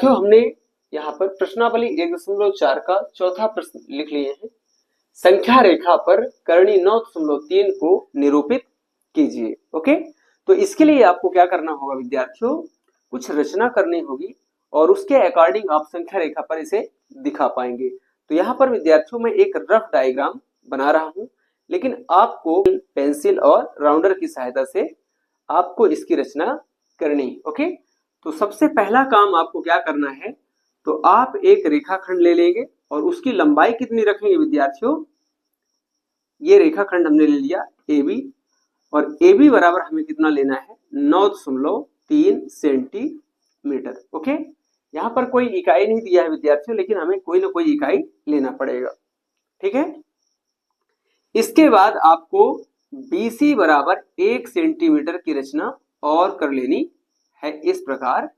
विद्यार्थियों हमने यहाँ पर प्रश्नावली 1.4 का चौथा प्रश्न लिख लिए हैं। संख्या रेखा पर करणी 9.3 को निरूपित कीजिए। ओके, तो इसके लिए आपको क्या करना होगा विद्यार्थियों, कुछ रचना करनी होगी और उसके अकॉर्डिंग आप संख्या रेखा पर इसे दिखा पाएंगे। तो यहाँ पर विद्यार्थियों मैं एक रफ डायग्राम बना रहा हूं, लेकिन आपको पेंसिल और राउंडर की सहायता से आपको इसकी रचना करनी। ओके, तो सबसे पहला काम आपको क्या करना है, तो आप एक रेखाखंड ले लेंगे और उसकी लंबाई कितनी रखेंगे विद्यार्थियों, ये रेखाखंड हमने ले लिया AB और AB बराबर हमें कितना लेना है 9.3 सेंटीमीटर। ओके, यहाँ पर कोई इकाई नहीं दिया है विद्यार्थियों, लेकिन हमें कोई ना कोई इकाई लेना पड़ेगा। ठीक है, इसके बाद आपको BC बराबर 1 सेंटीमीटर की रचना और कर लेनी है इस प्रकार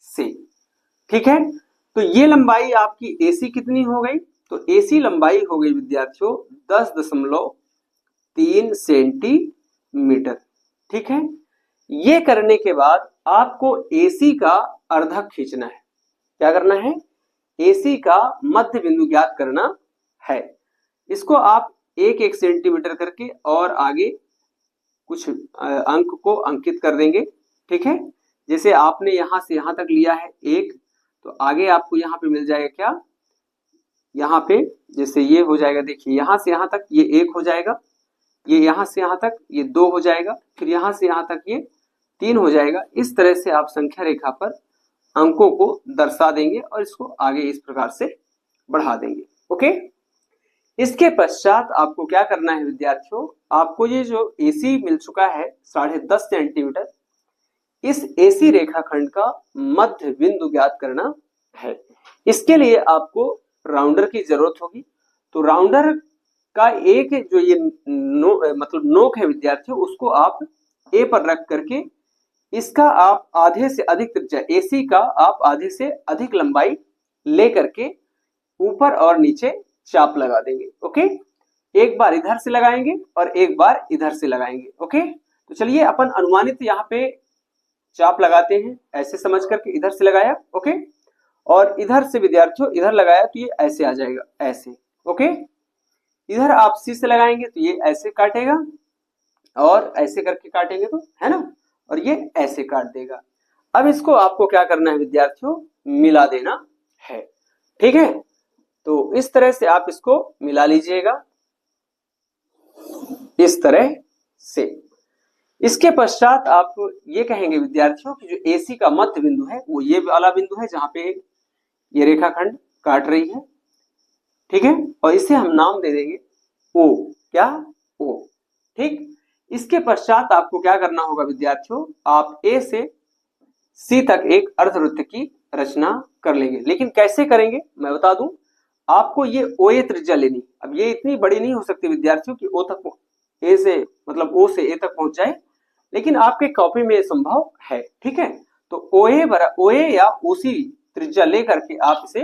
से। ठीक है, तो ये लंबाई आपकी AC कितनी हो गई, तो AC लंबाई हो गई विद्यार्थियों 10.3 सेंटीमीटर। ठीक है, ये करने के बाद आपको AC का अर्धक खींचना है। क्या करना है, AC का मध्य बिंदु ज्ञात करना है। इसको आप 1-1 सेंटीमीटर करके और आगे कुछ अंक को अंकित कर देंगे। ठीक है, जैसे आपने यहां से यहां तक लिया है 1, तो आगे आपको यहाँ पे मिल जाएगा क्या, यहाँ पे जैसे ये हो जाएगा, देखिए यहां से यहां तक ये 1 हो जाएगा, ये यहां से यहां तक ये 2 हो जाएगा, फिर यहां से यहां तक ये 3 हो जाएगा। इस तरह से आप संख्या रेखा पर अंकों को दर्शा देंगे और इसको आगे इस प्रकार से बढ़ा देंगे। ओके, इसके पश्चात आपको क्या करना है विद्यार्थियों, आपको ये जो AC मिल चुका है 10.5 सेंटीमीटर, इस AC रेखाखंड का मध्य बिंदु ज्ञात करना है। इसके लिए आपको राउंडर की जरूरत होगी। तो राउंडर का एक जो ये मतलब नोक है विद्यार्थियों, उसको आप A पर रख करके इसका आप आधे से अधिक त्रिज्या AC का आप आधे से अधिक लंबाई ले करके ऊपर और नीचे चाप लगा देंगे। ओके, एक बार इधर से लगाएंगे और एक बार इधर से लगाएंगे। ओके, तो चलिए अपन अनुमानित यहाँ पे चाप लगाते हैं, ऐसे समझ करके इधर से लगाया। ओके, और इधर से विद्यार्थियों इधर लगाया तो ये ऐसे आ जाएगा, ऐसे। ओके, इधर आप C से लगाएंगे तो ये ऐसे काटेगा और ऐसे करके काटेंगे तो, है ना, और ये ऐसे काट देगा। अब इसको आपको क्या करना है विद्यार्थियों, मिला देना है। ठीक है, तो इस तरह से आप इसको मिला लीजिएगा, इस तरह से। इसके पश्चात आप ये कहेंगे विद्यार्थियों कि जो AC का मध्य बिंदु है वो ये वाला बिंदु है जहां पे ये रेखाखंड काट रही है। ठीक है, और इसे हम नाम दे देंगे O। क्या, O। ठीक, इसके पश्चात आपको क्या करना होगा विद्यार्थियों, आप A से C तक एक अर्धवृत्त की रचना कर लेंगे। लेकिन कैसे करेंगे मैं बता दूं, आपको ये OA त्रिज्या लेनी। अब ये इतनी बड़ी नहीं हो सकती विद्यार्थियों कि O तक A से मतलब O से A तक पहुंच जाए, लेकिन आपके कॉपी में संभव है। ठीक है, तो OA या OC त्रिज्या लेकर के आप इसे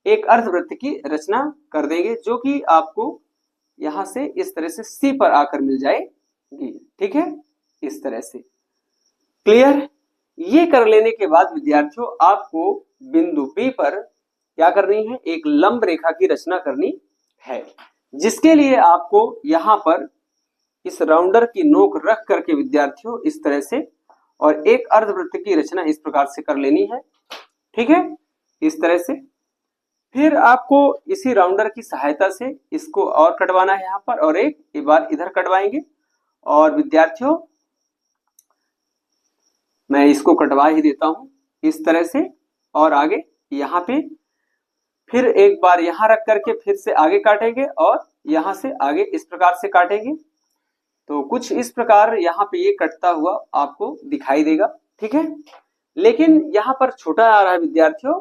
एक अर्धवृत्त की रचना कर देंगे, जो कि आपको यहां से इस तरह से C पर आकर मिल जाएगी। ठीक है, इस तरह से। क्लियर, ये कर लेने के बाद विद्यार्थियों आपको बिंदु B पर क्या करनी है, एक लंब रेखा की रचना करनी है, जिसके लिए आपको यहां पर इस राउंडर की नोक रख करके विद्यार्थियों इस तरह से और एक अर्धवृत्त की रचना इस प्रकार से कर लेनी है। ठीक है, इस तरह से। फिर आपको इसी राउंडर की सहायता से इसको और कटवाना है यहाँ पर, और एक बार इधर कटवाएंगे। और विद्यार्थियों मैं इसको कटवा ही देता हूं इस तरह से, और आगे यहाँ पे फिर एक बार यहां रख करके फिर से आगे काटेंगे और यहां से आगे इस प्रकार से काटेंगे। तो कुछ इस प्रकार यहाँ पे ये कटता हुआ आपको दिखाई देगा। ठीक है, लेकिन यहाँ पर छोटा आ रहा है विद्यार्थियों,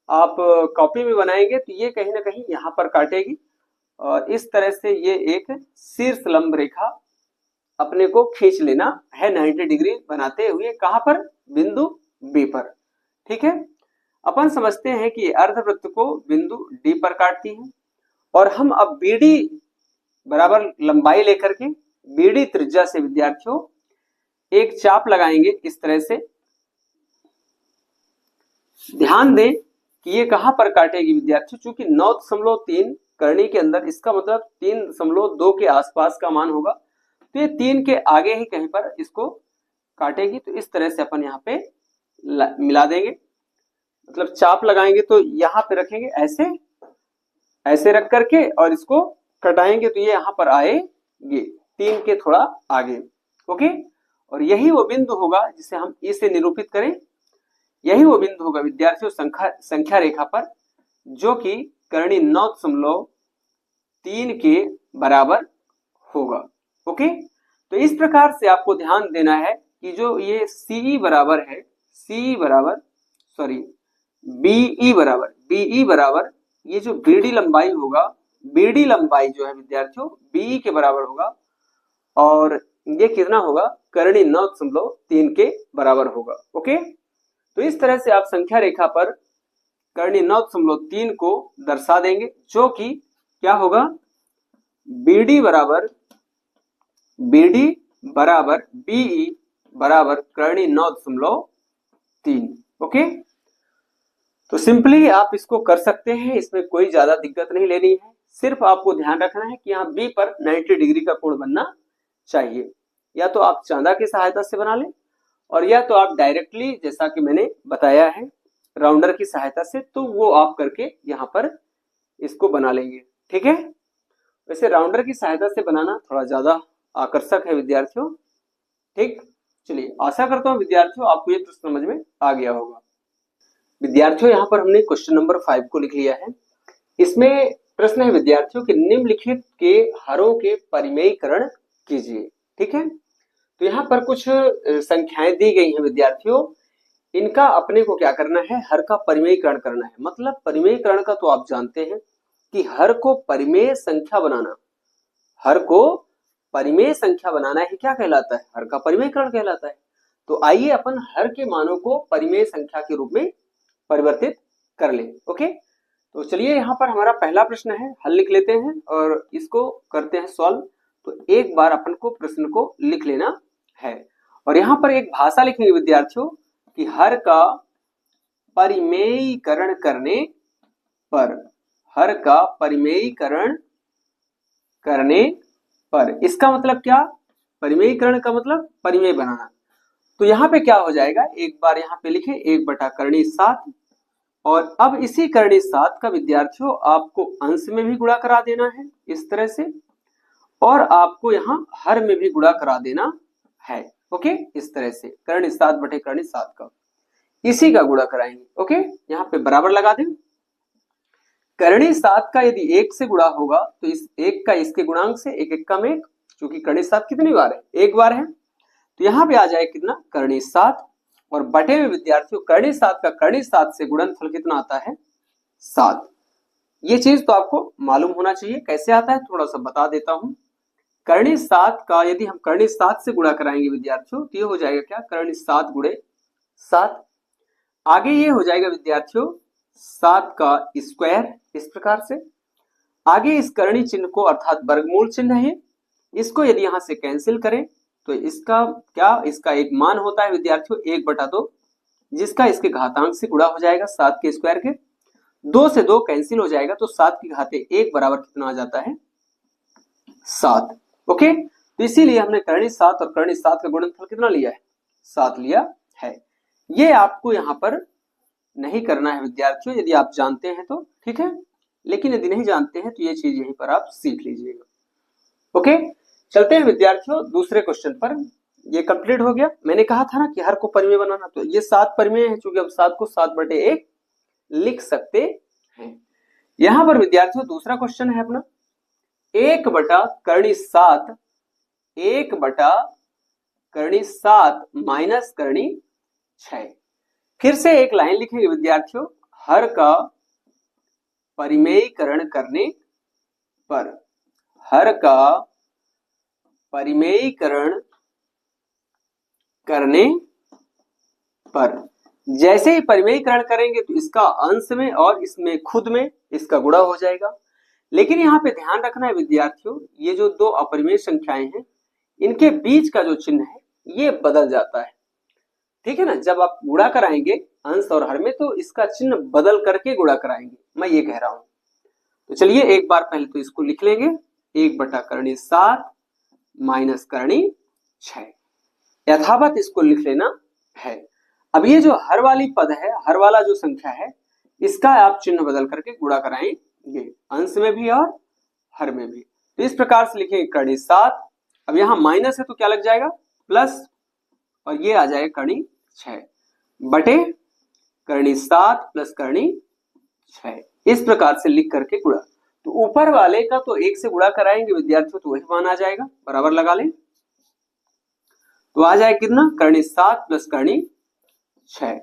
आप कॉपी में बनाएंगे तो ये कहीं ना कहीं यहाँ पर काटेगी और इस तरह से ये एक शीर्ष लंब रेखा अपने को खींच लेना है 90 डिग्री बनाते हुए। कहां पर, बिंदु B पर। ठीक है, अपन समझते हैं कि अर्धवृत्त को बिंदु D पर काटती है और हम अब BD बराबर लंबाई लेकर के BD त्रिज्या से विद्यार्थियों एक चाप लगाएंगे इस तरह से। ध्यान दें कि ये कहां पर काटेगी विद्यार्थियों, चूंकि 9.3 करनी के अंदर, इसका मतलब 3.2 के आसपास का मान होगा, तो ये 3 के आगे ही कहीं पर इसको काटेगी। तो इस तरह से अपन यहाँ पे मिला देंगे, मतलब चाप लगाएंगे तो यहाँ पे रखेंगे ऐसे, ऐसे रख करके और इसको कटाएंगे तो ये यहाँ पर आएगी 3 के थोड़ा आगे। ओके, और यही वो बिंदु होगा जिसे हम ई से निरूपित करें। यही वो बिंदु होगा विद्यार्थियों संख्या रेखा पर, जो कि करनी 9.3 के बराबर होगा। ओके, तो इस प्रकार से आपको ध्यान देना है कि जो ये सीई बराबर है, सीई बराबर सॉरी बीई बराबर ये जो बीडी लंबाई होगा, बीडी लंबाई जो है विद्यार्थियों बीई के बराबर होगा, और ये कितना होगा, करनी 9.3 के बराबर होगा। ओके, तो इस तरह से आप संख्या रेखा पर करनी 9.3 को दर्शा देंगे, जो कि क्या होगा, बीडी बराबर बीई बराबर करनी 9.3। ओके, तो सिंपली आप इसको कर सकते हैं, इसमें कोई ज्यादा दिक्कत नहीं लेनी है। सिर्फ आपको ध्यान रखना है कि यहाँ बी पर 90 डिग्री का कोण बनना चाहिए। या तो आप चांदा की सहायता से बना लें, और या तो आप डायरेक्टली, जैसा कि मैंने बताया है, राउंडर की सहायता से, तो वो आप करके यहाँ पर इसको बना लेंगे। ठीक है, वैसे राउंडर की सहायता से बनाना थोड़ा ज्यादा आकर्षक है विद्यार्थियों। ठीक, चलिए, आशा करता हूँ विद्यार्थियों आपको ये प्रश्न समझ में आ गया होगा। विद्यार्थियों यहाँ पर हमने क्वेश्चन नंबर 5 को लिख लिया है। इसमें प्रश्न है विद्यार्थियों कि निम्नलिखित के हरों के परिमेयीकरण कीजिए। ठीक है, तो यहाँ पर कुछ संख्याएं दी गई हैं विद्यार्थियों, इनका अपने को क्या करना है, हर का परिमेयीकरण करना है। मतलब परिमेयीकरण का तो आप जानते हैं कि हर को परिमेय संख्या बनाना, हर को परिमेय संख्या बनाना ही क्या कहलाता है, हर का परिमेयीकरण कहलाता है। तो आइए अपन हर के मानों को परिमेय संख्या के रूप में परिवर्तित कर ले। ओके, तो चलिए यहाँ पर हमारा पहला प्रश्न है, हल लिख लेते हैं और इसको करते हैं सॉल्व। तो एक बार अपन को प्रश्न को लिख लेना है, और यहाँ पर एक भाषा लिखेंगे विद्यार्थियों कि हर का परिमेयीकरण करने पर, हर का परिमेयीकरण करने पर, इसका मतलब क्या, परिमेयीकरण का मतलब परिमेय बनाना। तो यहाँ पे क्या हो जाएगा, एक बार यहाँ पे लिखे 1/7, और अब इसी करनी 7 का विद्यार्थियों आपको अंश में भी गुणा करा देना है इस तरह से, और आपको यहाँ हर में भी गुणा करा देना है। ओके, इस तरह से करनी 7/7 का, इसी का गुणा कराएंगे। ओके, यहाँ पे बराबर लगा दें। करनी 7 का यदि 1 से गुणा होगा तो इस 1 का इसके गुणांक से, 1 1 कम 1, क्योंकि करनी 7 कितनी बार है, एक बार है, तो यहाँ पे आ जाए कितना, करनी 7, और बटे में विद्यार्थियों करनी 7 का करनी 7 से गुणनफल कितना आता है, 7। ये चीज तो आपको मालूम होना चाहिए, कैसे आता है थोड़ा सा बता देता हूं। करनी 7 का यदि हम करनी 7 से गुणा कराएंगे विद्यार्थियों, तो ये हो जाएगा क्या, करनी 7 गुणे 7। आगे ये हो जाएगा विद्यार्थियों 7 का स्क्वायर, इस प्रकार से। आगे इस करनी चिन्ह को, अर्थात वर्गमूल चिन्ह है, इसको यदि यहां से कैंसिल करें तो इसका क्या, इसका एक मान होता है विद्यार्थियों 1/2, जिसका इसके घातांक से गुणा हो जाएगा 7 के स्क्वायर के। 2 से 2 कैंसिल हो जाएगा, तो 7 की घाते 1 बराबर कितना आ जाता है, 7। ओके, तो इसीलिए हमने करनी 7 और करनी 7 का गुणनफल कितना लिया है, 7 लिया है। ये आपको यहाँ पर नहीं करना है विद्यार्थियों, यदि आप जानते हैं तो ठीक है, लेकिन यदि नहीं जानते हैं तो ये चीज यहीं पर आप सीख लीजिएगा। ओके, चलते हैं विद्यार्थियों दूसरे क्वेश्चन पर। ये कंप्लीट हो गया। मैंने कहा था ना कि हर को परिमेय बनाना, तो ये 7 परिमेय है, चूंकि हम 7 को 7/1 लिख सकते हैं। यहां पर विद्यार्थियों दूसरा क्वेश्चन है अपना 1/7, 1/7 माइनस करनी 6। फिर से एक लाइन लिखेंगे विद्यार्थियों, हर का परिमेयीकरण करने पर, हर का परिमेयीकरण करने पर, जैसे ही परिमेयीकरण करेंगे तो इसका अंश में और इसमें खुद में इसका गुणा हो जाएगा। लेकिन यहाँ पे ध्यान रखना है विद्यार्थियों, ये जो दो अपरिमेय संख्याएं हैं, इनके बीच का जो चिन्ह है ये बदल जाता है। ठीक है ना। जब आप गुणा कराएंगे अंश और हर में तो इसका चिन्ह बदल करके गुणा कराएंगे, मैं ये कह रहा हूं। तो चलिए एक बार पहले तो इसको लिख लेंगे, 1/7 माइनस करनी 6, यथावत इसको लिख लेना है। अब ये जो हर वाली पद है, हर वाला जो संख्या है, इसका आप चिन्ह बदल करके गुणा कराएंगे, अंश में भी और हर में भी। तो इस प्रकार से लिखेंगे करनी 7, अब यहां माइनस है तो क्या लग जाएगा प्लस, और ये आ जाएगा करनी 6 बटे करनी 7 प्लस करनी 6, इस प्रकार से लिख करके गुणा। तो ऊपर वाले का तो 1 से गुणा कराएंगे विद्यार्थियों तो वही मान आ जाएगा, बराबर लगा लें। तो आ जाए कितना करनी 7 प्लस करनी 6,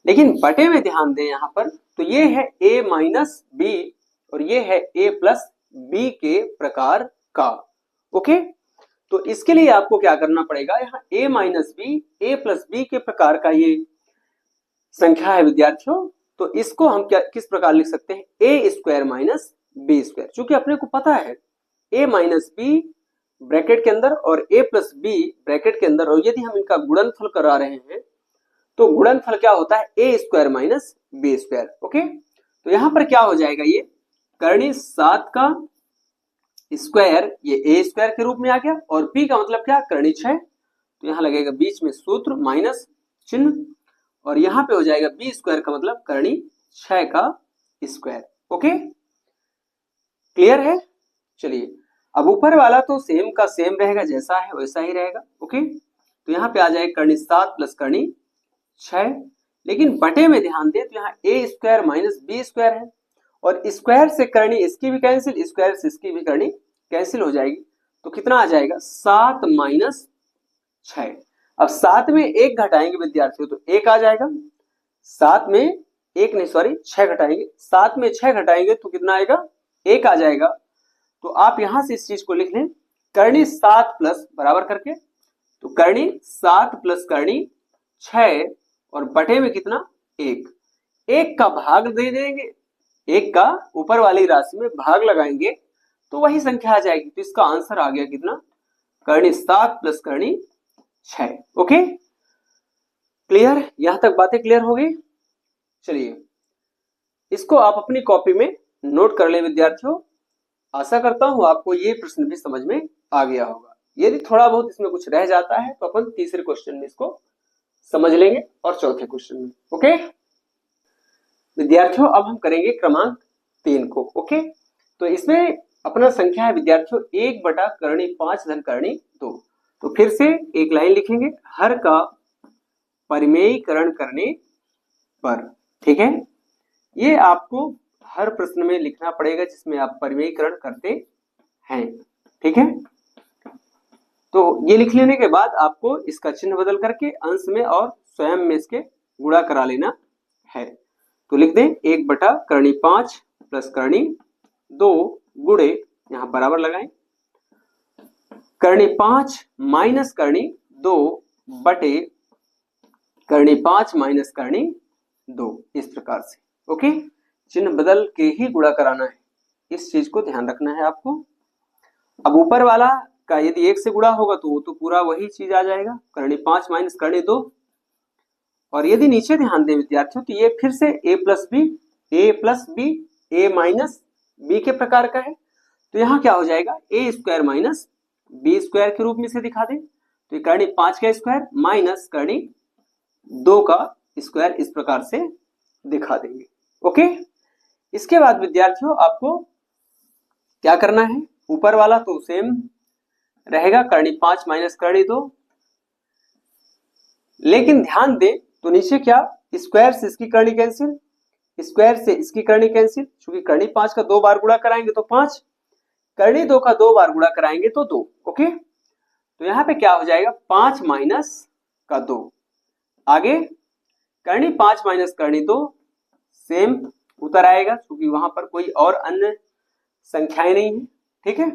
लेकिन बटे में ध्यान दें यहां पर, तो ये है a माइनस बी और ये है a प्लस बी के प्रकार का। ओके, तो इसके लिए आपको क्या करना पड़ेगा, यहाँ a minus b a plus b के प्रकार का ये संख्या है विद्यार्थियों, तो इसको हम क्या किस प्रकार लिख सकते हैं, a square minus b square. चूंकि अपने को पता है a माइनस बी ब्रैकेट के अंदर और a प्लस बी ब्रैकेट के अंदर, और यदि हम इनका गुणनफल करा रहे हैं तो गुणनफल क्या होता है a square minus b square. Okay, तो यहां पर क्या हो जाएगा, ये करनी 7 का स्क्वायर ये a स्क्वायर के रूप में आ गया, और b का मतलब क्या करनी 6, तो यहां लगेगा बीच में सूत्र माइनस चिन्ह, और यहां पे हो जाएगा b स्क्वायर का मतलब करनी 6 का स्क्वायर। ओके, क्लियर है। चलिए अब ऊपर वाला तो सेम का सेम रहेगा, जैसा है वैसा ही रहेगा। ओके, तो यहाँ पे आ जाएगा करनी 7 प्लस करनी 6, लेकिन बटे में ध्यान दें तो यहाँ a square minus b square है, और स्क्वायर से करनी इसकी भी कैंसिल, स्क्वायर से इसकी भी करनी कैंसिल हो जाएगी, तो कितना आ जाएगा 7 माइनस 6। अब 7 में 1 घटाएंगे विद्यार्थियों तो 1 आ जाएगा, 7 में 1 नहीं सॉरी 6 घटाएंगे, 7 में 6 घटाएंगे तो कितना आएगा 1 आ जाएगा। तो आप यहां से इस चीज को लिख लें, करनी 7 प्लस बराबर करके, तो करनी 7 प्लस करनी 6 और बटे में कितना 1, 1 का भाग दे देंगे, 1 का ऊपर वाली राशि में भाग लगाएंगे तो वही संख्या आ जाएगी। तो इसका आंसर आ गया कितना, करनी 7 प्लस करनी 6। ओके, क्लियर, यहां तक बातें क्लियर हो गई। चलिए इसको आप अपनी कॉपी में नोट कर ले विद्यार्थियों। आशा करता हूं आपको ये प्रश्न भी समझ में आ गया होगा। यदि थोड़ा बहुत इसमें कुछ रह जाता है तो अपन तीसरे क्वेश्चन में इसको समझ लेंगे और चौथे क्वेश्चन में। ओके विद्यार्थियों, अब हम करेंगे क्रमांक 3 को। ओके, तो इसमें अपना संख्या है विद्यार्थियों 1 बटा करनी 5 धन करनी 2। तो फिर से एक लाइन लिखेंगे, हर का परिमेयीकरण करने पर। ठीक है, ये आपको हर प्रश्न में लिखना पड़ेगा जिसमें आप परिमेयीकरण करते हैं। ठीक है, तो ये लिख लेने के बाद आपको इसका चिन्ह बदल करके अंश में और स्वयं में इसके गुणा करा लेना है। तो लिख दें 1 बटा करनी 5 प्लस करनी 2 गुणे, यहां बराबर लगाएं, करनी 5 माइनस करनी 2 बटे करनी 5 माइनस करनी 2, इस प्रकार से। ओके, चिन्ह बदल के ही गुणा कराना है, इस चीज को ध्यान रखना है आपको। अब ऊपर वाला का यदि 1 से गुणा होगा तो वो तो पूरा वही चीज आ जाएगा, करनी 5 माइनस करनी 2। और यदि नीचे ध्यान दें विद्यार्थियों तो ये फिर से a plus b a minus b के प्रकार का है, तो यहाँ क्या हो जाएगा a square minus b square के रूप में से दिखा दें, तो ये करनी 5 का स्क्वायर माइनस करनी 2 का स्क्वायर, इस प्रकार से दिखा देंगे। ओके, इसके बाद विद्यार्थियों आपको क्या करना है, ऊपर वाला तो सेम रहेगा, करनी 5 माइनस करनी 2, लेकिन ध्यान दें तो नीचे क्या, स्क्वायर से इसकी करनी कैंसिल, स्क्वायर से इसकी करनी कैंसिल, क्योंकि करनी 5 का 2 बार गुणा कराएंगे तो 5, करनी 2 का 2 बार गुणा कराएंगे तो 2। ओके, तो यहां पे क्या हो जाएगा 5 माइनस का 2, आगे करनी 5 माइनस करनी 2 सेम उतर आएगा, क्योंकि वहां पर कोई और अन्य संख्याएं नहीं है। ठीक है,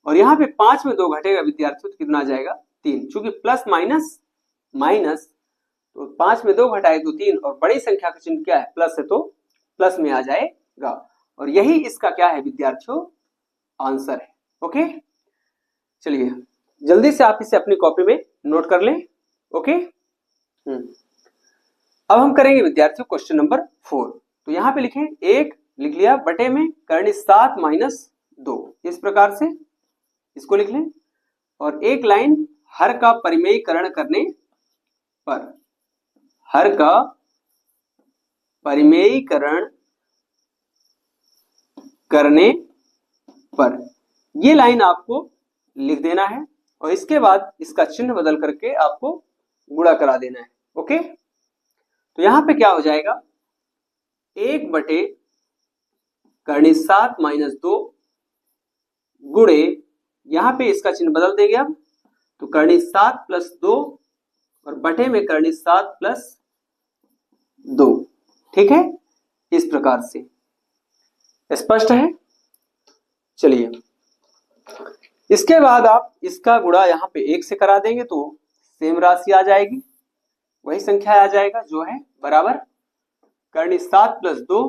और यहाँ पे 5 में 2 घटेगा विद्यार्थियों तो कितना आ जाएगा 3, क्योंकि प्लस माइनस माइनस, तो 5 में 2 घटाए तो 3, और बड़ी संख्या का चिन्ह क्या है प्लस है तो प्लस में आ जाएगा, और यही इसका क्या है विद्यार्थियों आंसर है। ओके, चलिए जल्दी से आप इसे अपनी कॉपी में नोट कर लें। ओके, अब हम करेंगे विद्यार्थियों क्वेश्चन नंबर 4। तो यहाँ पे लिखें 1 लिख लिया बटे में कर्ण 7 माइनस 2, इस प्रकार से इसको लिख लें। और एक लाइन हर का परिमेयीकरण करने पर, हर का परिमेयीकरण करने पर, ये लाइन आपको लिख देना है और इसके बाद इसका चिन्ह बदल करके आपको गुणा करा देना है। ओके, तो यहां पे क्या हो जाएगा 1 बटे कर्ण 7 माइनस 2 गुणे, यहां पे इसका चिन्ह बदल देंगे अब, तो कर्ण 7 प्लस 2 और बटे में कर्ण 7 प्लस 2। ठीक है, इस प्रकार से स्पष्ट है। चलिए इसके बाद आप इसका गुणा यहाँ पे 1 से करा देंगे तो सेम राशि आ जाएगी, वही संख्या आ जाएगा जो है बराबर कर्ण 7 प्लस 2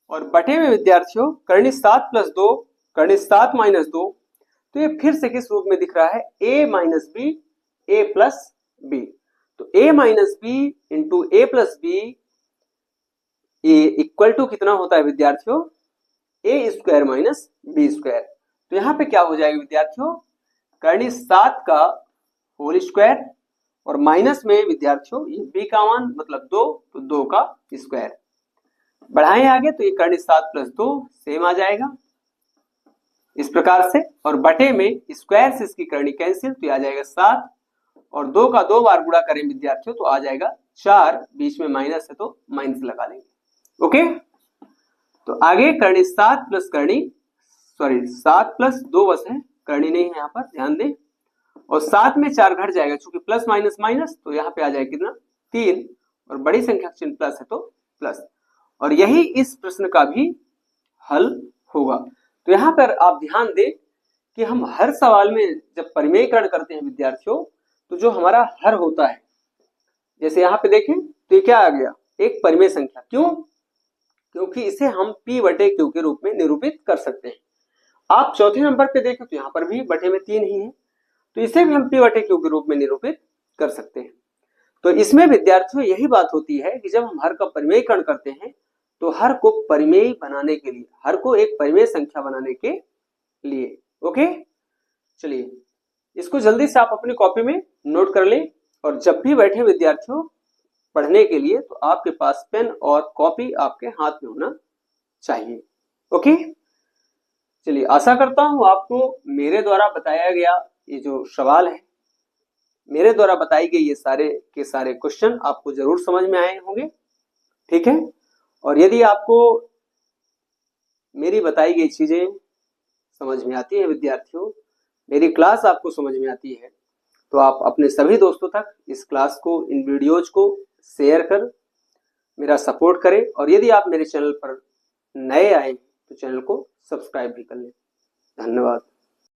और बटे में विद्यार्थियों कर्ण 7 प्लस 2 कर्ण 7 माइनस 2, तो ये फिर से किस रूप में दिख रहा है a minus b a plus b. तो a minus b into a plus b equal to कितना होता है विद्यार्थियों a square minus b square. तो यहाँ पे क्या हो जाएगा विद्यार्थियों कर्ण 7 का होल स्क्वायर और माइनस में विद्यार्थियों ये b का मान मतलब 2, तो 2 का स्क्वायर। बढ़ाएं आगे तो ये कर्ण 7 प्लस 2 सेम आ जाएगा इस प्रकार से, और बटे में स्क्वायर से इसकी करनी कैंसिल तो आ जाएगा 7 और 2 का 2 बार गुणा करें विद्यार्थियों तो आ जाएगा 4, बीच में माइनस है तो माइनस लगा लेंगे। ओके, तो आगे करनी 7 प्लस करनी 7 प्लस 2 बस है, करनी नहीं है यहाँ पर, ध्यान दें। और 7 में 4 घट जाएगा क्योंकि प्लस माइनस माइनस, तो यहाँ पे आ जाएगा कितना 3 और बड़ी संख्या का चिन्ह प्लस है तो प्लस। और यही इस प्रश्न का भी हल होगा। तो यहाँ पर आप ध्यान दें कि हम हर सवाल में जब परिमेयीकरण करते हैं विद्यार्थियों तो जो हमारा हर होता है, जैसे यहाँ पे देखें तो ये क्या आ गया एक परिमेय संख्या, क्यों? क्योंकि इसे हम p बटे q के रूप में निरूपित कर सकते हैं। आप चौथे नंबर पे देखें तो यहाँ पर भी बटे में 3 ही है, तो इसे भी हम p बटे q के रूप में निरूपित कर सकते हैं। तो इसमें विद्यार्थियों यही बात होती है कि जब हम हर का परिमेयीकरण करते हैं तो हर को परिमेय बनाने के लिए, हर को एक परिमेय संख्या बनाने के लिए। ओके, चलिए इसको जल्दी से आप अपनी कॉपी में नोट कर लें और जब भी बैठे विद्यार्थियों पढ़ने के लिए तो आपके पास पेन और कॉपी आपके हाथ में होना चाहिए। ओके, चलिए आशा करता हूं आपको मेरे द्वारा बताया गया ये जो सवाल है, मेरे द्वारा बताई गई ये सारे के सारे क्वेश्चन आपको जरूर समझ में आए होंगे। ठीक है, और यदि आपको मेरी बताई गई चीजें समझ में आती है विद्यार्थियों, मेरी क्लास आपको समझ में आती है, तो आप अपने सभी दोस्तों तक इस क्लास को, इन वीडियोज को शेयर कर मेरा सपोर्ट करें। और यदि आप मेरे चैनल पर नए आए तो चैनल को सब्सक्राइब भी कर लें। धन्यवाद।